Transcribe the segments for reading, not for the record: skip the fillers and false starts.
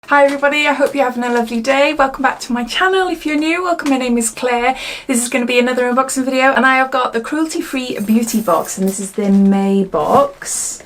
Hi everybody, I hope you're having a lovely day. Welcome back to my channel. If you're new, welcome. My name is Claire. This is going to be another unboxing video and I have got the Cruelty Free Beauty Box and this is the May box.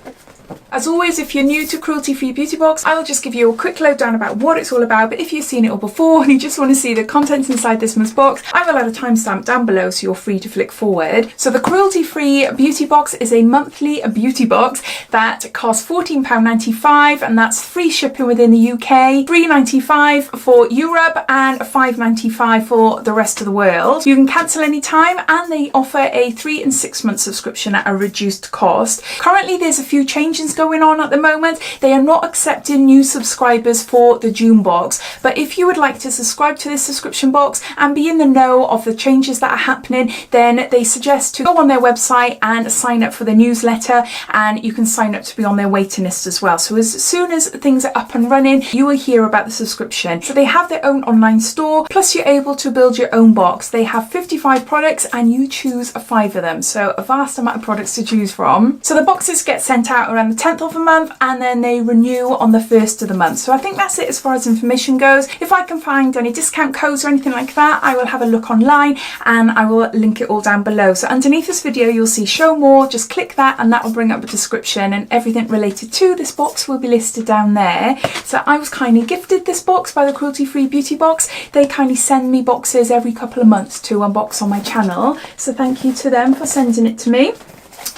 As always, if you're new to Cruelty Free Beauty Box, I'll just give you a quick lowdown about what it's all about, but if you've seen it all before and you just want to see the contents inside this month's box, I will add a timestamp down below so you're free to flick forward. So the Cruelty Free Beauty Box is a monthly beauty box that costs £14.95 and that's free shipping within the UK, £3.95 for Europe and £5.95 for the rest of the world. You can cancel any time and they offer a 3 and 6 month subscription at a reduced cost. Currently there's a few changes going on at the moment. They are not accepting new subscribers for the June box, but if you would like to subscribe to this subscription box and be in the know of the changes that are happening, then they suggest to go on their website and sign up for the newsletter, and you can sign up to be on their waiting list as well. So as soon as things are up and running, you will hear about the subscription. So they have their own online store, plus you're able to build your own box. They have 55 products and you choose 5 of them, so a vast amount of products to choose from. So the boxes get sent out around the 10th of the month and then they renew on the 1st of the month. So I think that's it as far as information goes. If I can find any discount codes or anything like that, I will have a look online and I will link it all down below. So underneath this video you'll see show more, just click that and that will bring up a description and everything related to this box will be listed down there. So I was kindly gifted this box by the Cruelty Free Beauty Box. They kindly send me boxes every couple of months to unbox on my channel. So thank you to them for sending it to me.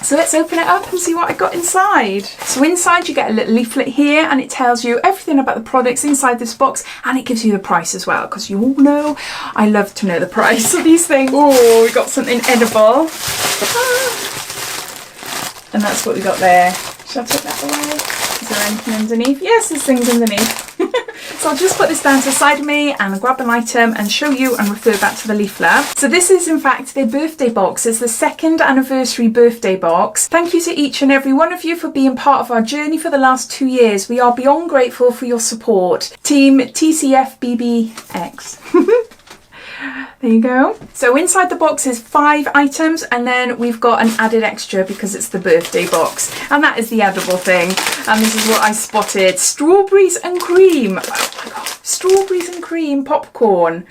So let's open it up and see what I got inside. So inside you get a little leaflet here and it tells you everything about the products inside this box and it gives you the price as well, because you all know I love to know the price of these things. Oh, we got something edible. And that's what we got there. Shall I put that away? Is there anything underneath? Yes, there's things underneath. So I'll just put this down to the side of me and grab an item and show you and refer back to the leaflet. So this is in fact their birthday box. It's the 2nd anniversary birthday box. Thank you to each and every one of you for being part of our journey for the last 2 years. We are beyond grateful for your support. Team TCFBBX. There you go. So inside the box is 5 items and then we've got an added extra because it's the birthday box. And that is the edible thing. And this is what I spotted. Strawberries and cream. Oh my god. Strawberries and cream popcorn.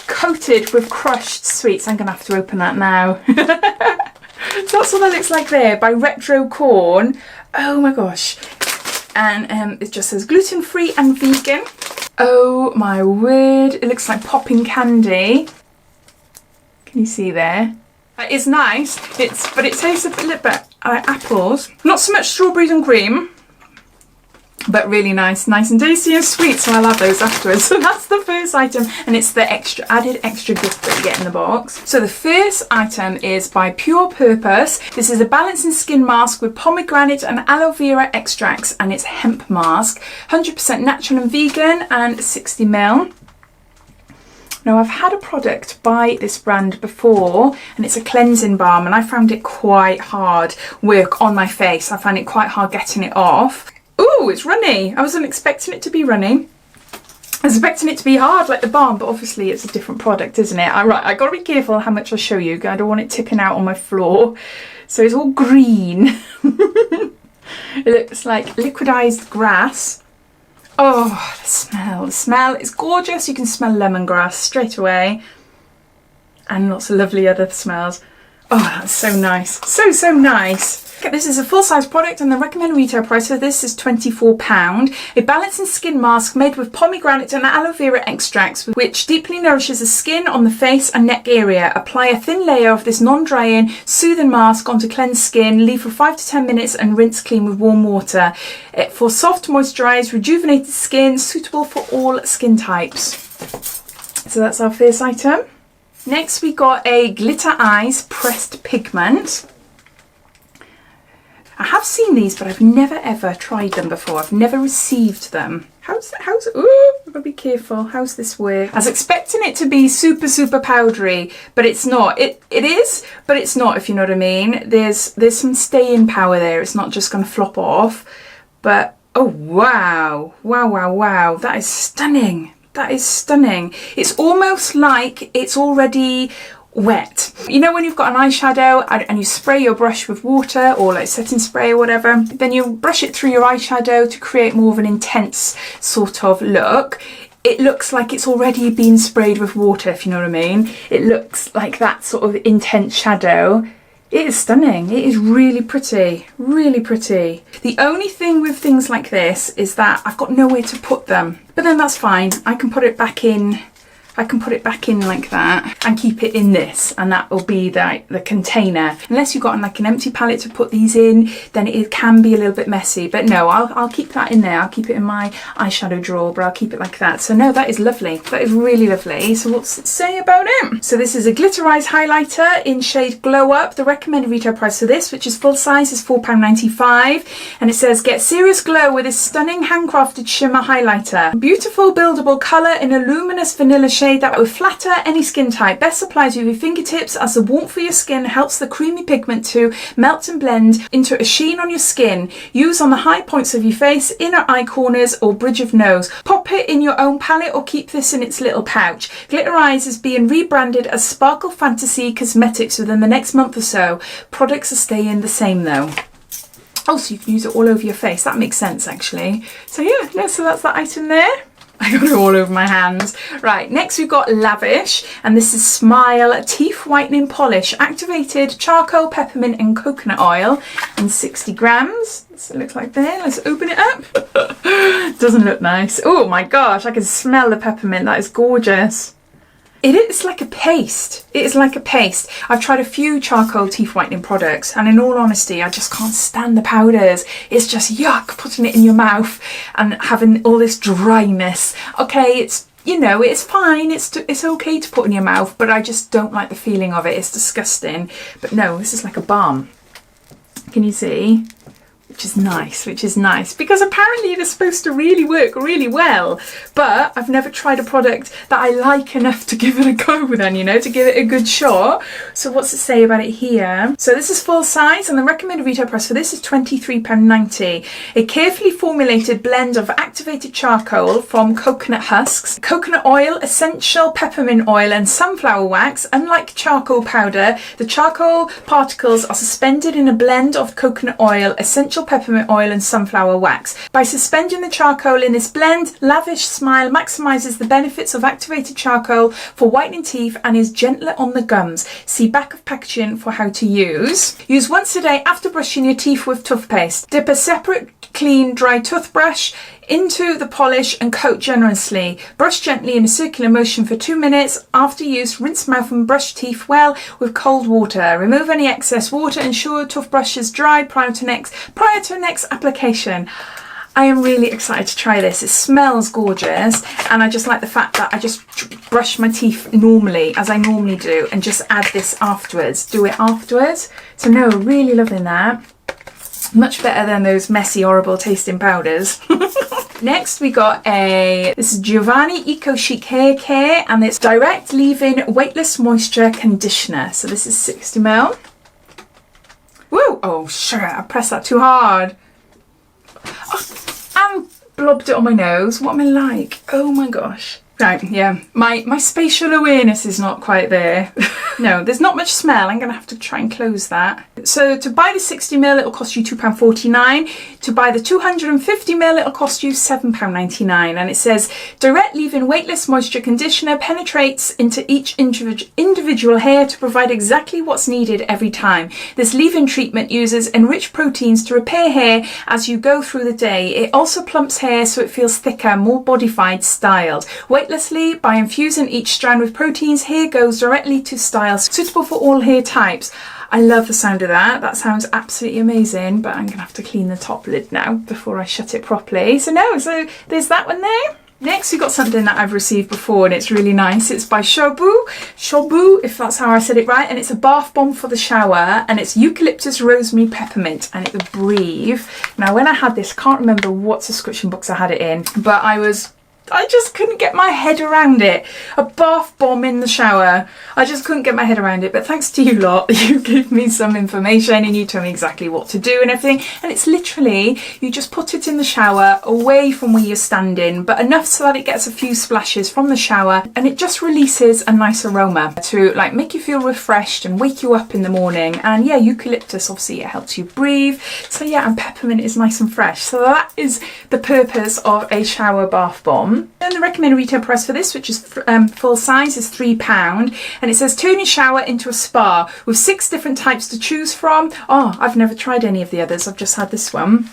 Coated with crushed sweets. I'm going to have to open that now. So that's what that looks like there by Retro Corn. Oh my gosh. And it just says gluten-free and vegan. Oh my word, it looks like popping candy. Can you see there? It's nice, but it tastes a little bit like apples. Not so much strawberries and cream, but really nice and tasty and sweet, so I'll have those afterwards. So that's the first item and it's the added extra gift that you get in the box. So the first item is by Pure Purpose. This is a balancing skin mask with pomegranate and aloe vera extracts and it's hemp mask. 100% natural and vegan and 60ml. Now I've had a product by this brand before and it's a cleansing balm and I found it quite hard work on my face. I found it quite hard getting it off. Ooh, it's runny. I wasn't expecting it to be runny. I was expecting it to be hard like the balm, but obviously it's a different product, isn't it? Right, I gotta be careful how much I show you. I don't want it tipping out on my floor. So it's all green. It looks like liquidized grass. Oh, the smell is gorgeous. You can smell lemongrass straight away. And lots of lovely other smells. Oh, that's so nice. So nice. This is a full-size product and the recommended retail price for this is £24. A balancing skin mask made with pomegranate and aloe vera extracts which deeply nourishes the skin on the face and neck area. Apply a thin layer of this non-drying, soothing mask onto cleansed skin, leave for 5 to 10 minutes and rinse clean with warm water. For soft, moisturised, rejuvenated skin, suitable for all skin types. So that's our first item. Next we got a Glitter Eyes Pressed Pigment. I have seen these, but I've never ever tried them before. I've never received them. Ooh, I've got to be careful. How's this work? I was expecting it to be super powdery, but it's not. It is, but it's not, if you know what I mean. There's some staying power there. It's not just going to flop off. But, oh wow. Wow. That is stunning. That is stunning. It's almost like it's already wet. You know when you've got an eyeshadow and you spray your brush with water or like setting spray or whatever, then you brush it through your eyeshadow to create more of an intense sort of look. It looks like it's already been sprayed with water, if you know what I mean. It looks like that sort of intense shadow. It is stunning. It is really pretty, really pretty. The only thing with things like this is that I've got nowhere to put them, but then that's fine. I can put it back in. I can put it back in like that and keep it in this, and that will be the container. Unless you've got like an empty palette to put these in, then it can be a little bit messy. But no, I'll keep that in there. I'll keep it in my eyeshadow drawer, but I'll keep it like that. So no, that is lovely. That is really lovely. So what's it say about it? So this is a glitterized highlighter in shade Glow Up. The recommended retail price for this, which is full size, is £4.95. And it says, get serious glow with this stunning handcrafted shimmer highlighter. Beautiful buildable colour in a luminous vanilla shade that will flatter any skin type. Best applies with your fingertips as the warmth for your skin helps the creamy pigment to melt and blend into a sheen on your skin. Use on the high points of your face, inner eye corners or bridge of nose. Pop it in your own palette or keep this in its little pouch. Glitterize is being rebranded as Sparkle Fantasy Cosmetics within the next month or so. Products are staying the same though. Oh, so you can use it all over your face. That makes sense actually. So yeah, no, so that's that item there. I got it all over my hands. Right, next we've got Lavish, and this is Smile Teeth Whitening Polish, activated charcoal, peppermint and coconut oil, and 60 grams. So it looks like there. Let's open it up. Doesn't look nice. Oh my gosh, I can smell the peppermint. That is gorgeous. It is like a paste. It is like a paste. I've tried a few charcoal teeth whitening products, and in all honesty, I just can't stand the powders. It's just yuck putting it in your mouth and having all this dryness. Okay, it's, you know, it's fine. It's okay to put in your mouth, but I just don't like the feeling of it. It's disgusting. But no, this is like a balm. Can you see? Which is nice, because apparently they're supposed to really work really well, but I've never tried a product that I like enough to give it a go then, you know, to give it a good shot. So what's it say about it here? So this is full size, and the recommended retail price for this is £23.90. A carefully formulated blend of activated charcoal from coconut husks, coconut oil, essential peppermint oil and sunflower wax. Unlike charcoal powder, the charcoal particles are suspended in a blend of coconut oil, essential peppermint oil and sunflower wax. By suspending the charcoal in this blend, Lavish Smile maximizes the benefits of activated charcoal for whitening teeth and is gentler on the gums. See back of packaging for how to use. Use once a day after brushing your teeth with toothpaste. Dip a separate clean dry toothbrush into the polish and coat generously. Brush gently in a circular motion for 2 minutes. After use, rinse mouth and brush teeth well with cold water. Remove any excess water. Ensure toothbrush is dry prior to next application. I am really excited to try this. It smells gorgeous, and I just like the fact that I just brush my teeth normally, as I normally do, and just add this afterwards. Do it afterwards. So no, really loving that. Much better than those messy, horrible tasting powders. Next we got this is Jovani Eco Chic Hair Care, and it's Direct Leave-In Weightless Moisture Conditioner. So this is 60ml. Woo! Oh, sure, I pressed that too hard. Oh, and blobbed it on my nose. What am I like? Oh my gosh. Right, yeah, my spatial awareness is not quite there. No, there's not much smell. I'm going to have to try and close that. So to buy the 60ml, it'll cost you £2.49. To buy the 250ml, it'll cost you £7.99. And it says, Direct Leave-In Weightless Moisture Conditioner penetrates into each individual hair to provide exactly what's needed every time. This leave-in treatment uses enriched proteins to repair hair as you go through the day. It also plumps hair so it feels thicker, more bodified, styled. Weightlessly, by infusing each strand with proteins, hair goes directly to styles suitable for all hair types. I love the sound of that. That sounds absolutely amazing, but I'm gonna have to clean the top lid now before I shut it properly. So there's that one there. Next we've got something that I've received before, and it's really nice. It's by Shobu, if that's how I said it right, and it's a bath bomb for the shower, and it's eucalyptus, rosemary, peppermint, and it will breathe. Now when I had this, I can't remember what subscription box I had it in, but I was I just couldn't get my head around it. A bath bomb in the shower. I just couldn't get my head around it. But thanks to you lot, you gave me some information and you told me exactly what to do and everything. And it's literally, you just put it in the shower away from where you're standing, but enough so that it gets a few splashes from the shower, and it just releases a nice aroma to like make you feel refreshed and wake you up in the morning. And yeah, eucalyptus, obviously it helps you breathe. So yeah, and peppermint is nice and fresh. So that is the purpose of a shower bath bomb. And the recommended retail price for this, which is full size, is £3. And it says turn your shower into a spa with 6 different types to choose from. Oh, I've never tried any of the others. I've just had this one.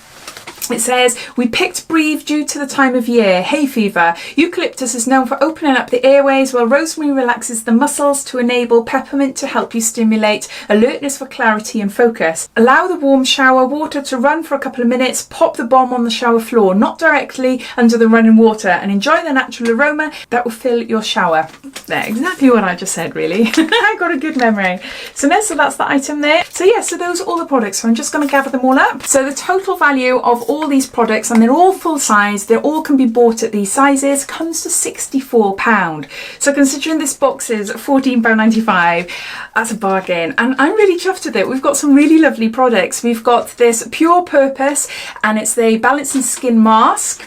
It says, we picked Breathe due to the time of year, hay fever. Eucalyptus is known for opening up the airways, while rosemary relaxes the muscles to enable peppermint to help you stimulate alertness for clarity and focus. Allow the warm shower water to run for a couple of minutes, pop the bomb on the shower floor, not directly under the running water, and enjoy the natural aroma that will fill your shower. There, exactly what I just said, really. I got a good memory. So that's the item there. So yeah, so those are all the products. So I'm just going to gather them all up. So the total value of all these products, and they're all full size, they all can be bought at these sizes, comes to £64. So considering this box is £14.95, that's a bargain, and I'm really chuffed with it. We've got some really lovely products. We've got this Pure Purpose, and it's the Balancing Skin Mask.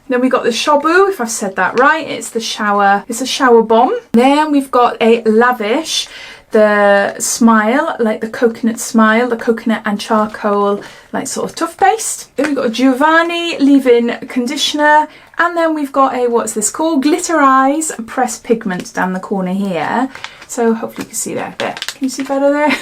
Then we've got the Shabu, if I've said that right, it's a shower bomb. Then we've got a Lavish, the Smile, like the coconut smile, the coconut and charcoal, like sort of toothpaste. Then we've got a Jovani leave-in conditioner, and then we've got a, what's this called? Glitter Eyes Pressed Pigment down the corner here. So hopefully you can see there. There, can you see better there?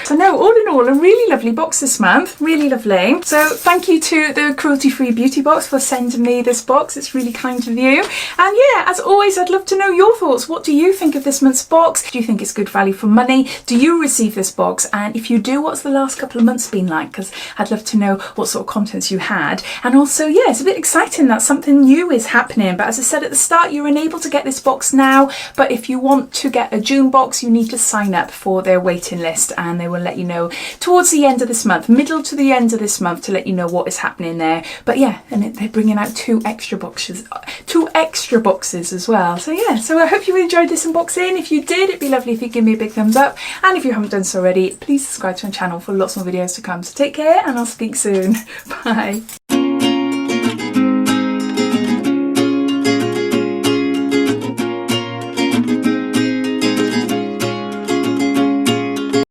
So no, all in all, a really lovely box this month, really lovely. So thank you to the Cruelty Free Beauty Box for sending me this box. It's really kind of you. And yeah, as always, I'd love to know your thoughts. What do you think of this month's box? Do you think it's good value for money? Do you receive this box? And if you do, what's the last couple of months been like? Because I'd love to know what sort of contents you had. And also, yeah, it's a bit exciting that something new is happening. But as I said at the start, you're unable to get this box now. But if you want to get a June box, you need to sign up for their waiting list, and they will let you know towards the end of this month, middle to the end of this month, to let you know what is happening there. But yeah, and they're bringing out two extra boxes as well. So yeah, so I hope you enjoyed this unboxing. If you did, it'd be lovely if you give me a big thumbs up, and if you haven't done so already, please subscribe to my channel for lots more videos to come. So take care, and I'll speak soon. Bye.